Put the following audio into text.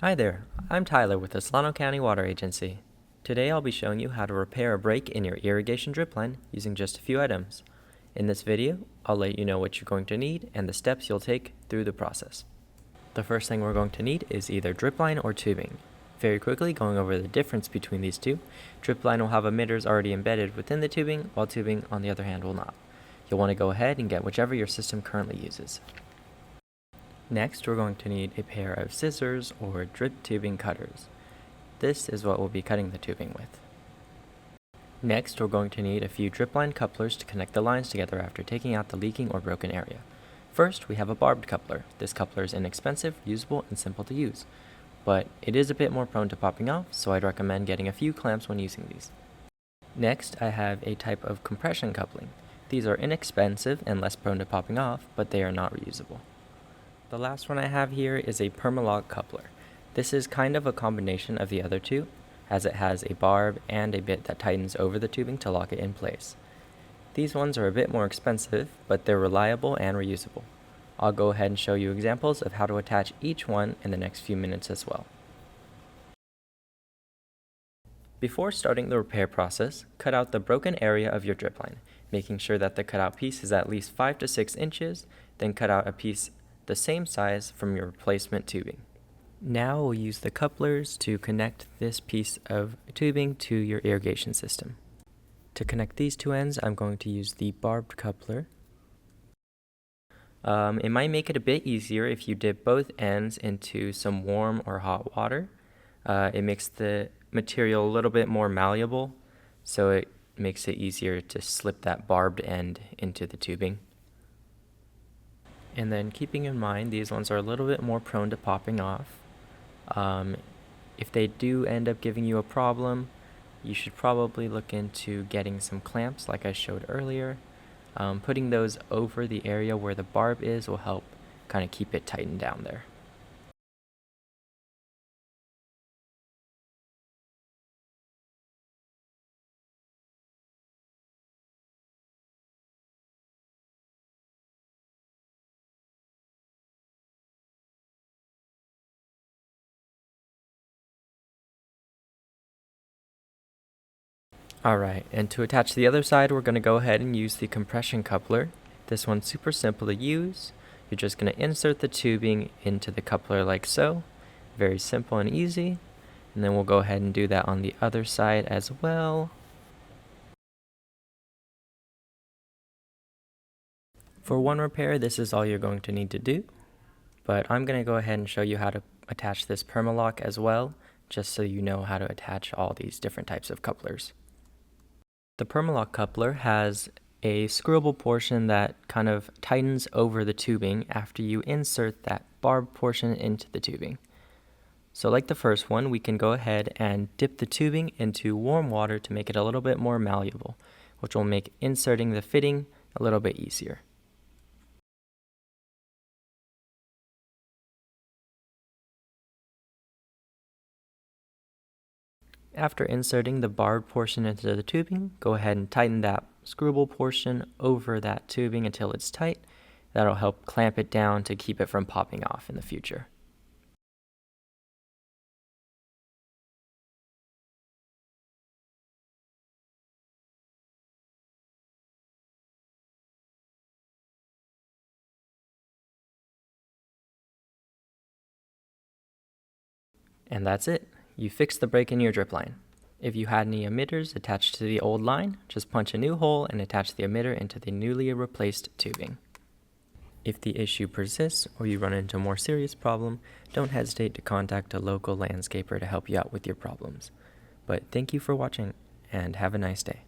Hi there, I'm Tyler with the Solano County Water Agency. Today I'll be showing you how to repair a break in your irrigation drip line using just a few items. In this video, I'll let you know what you're going to need and the steps you'll take through the process. The first thing we're going to need is either drip line or tubing. Very quickly going over the difference between these two, drip line will have emitters already embedded within the tubing, while tubing on the other hand will not. You'll want to go ahead and get whichever your system currently uses. Next, we're going to need a pair of scissors or drip tubing cutters. This is what we'll be cutting the tubing with. Next, we're going to need a few drip line couplers to connect the lines together after taking out the leaking or broken area. First, we have a barbed coupler. This coupler is inexpensive, usable, and simple to use, but it is a bit more prone to popping off, so I'd recommend getting a few clamps when using these. Next, I have a type of compression coupling. These are inexpensive and less prone to popping off, but they are not reusable. The last one I have here is a permalock coupler. This is kind of a combination of the other two, as it has a barb and a bit that tightens over the tubing to lock it in place. These ones are a bit more expensive, but they're reliable and reusable. I'll go ahead and show you examples of how to attach each one in the next few minutes as well. Before starting the repair process, cut out the broken area of your drip line, making sure that the cutout piece is at least 5 to 6 inches, then cut out a piece the same size from your replacement tubing. Now we'll use the couplers to connect this piece of tubing to your irrigation system. To connect these two ends, I'm going to use the barbed coupler. It might make it a bit easier if you dip both ends into some warm or hot water. It makes the material a little bit more malleable, so it makes it easier to slip that barbed end into the tubing. And then keeping in mind these ones are a little bit more prone to popping off. If they do end up giving you a problem, you should probably look into getting some clamps like I showed earlier. Putting those over the area where the barb is will help kind of keep it tightened down there. Alright, and to attach the other side, we're going to go ahead and use the compression coupler. This one's super simple to use. You're just going to insert the tubing into the coupler like so. Very simple and easy. And then we'll go ahead and do that on the other side as well. For one repair, this is all you're going to need to do. But I'm going to go ahead and show you how to attach this permalock as well, just so you know how to attach all these different types of couplers. The permalock coupler has a screwable portion that kind of tightens over the tubing after you insert that barbed portion into the tubing. So like the first one, we can go ahead and dip the tubing into warm water to make it a little bit more malleable, which will make inserting the fitting a little bit easier. After inserting the barbed portion into the tubing, go ahead and tighten that screwable portion over that tubing until it's tight. That'll help clamp it down to keep it from popping off in the future. And that's it. You fixed the break in your drip line. If you had any emitters attached to the old line, just punch a new hole and attach the emitter into the newly replaced tubing. If the issue persists or you run into a more serious problem, don't hesitate to contact a local landscaper to help you out with your problems. But thank you for watching and have a nice day.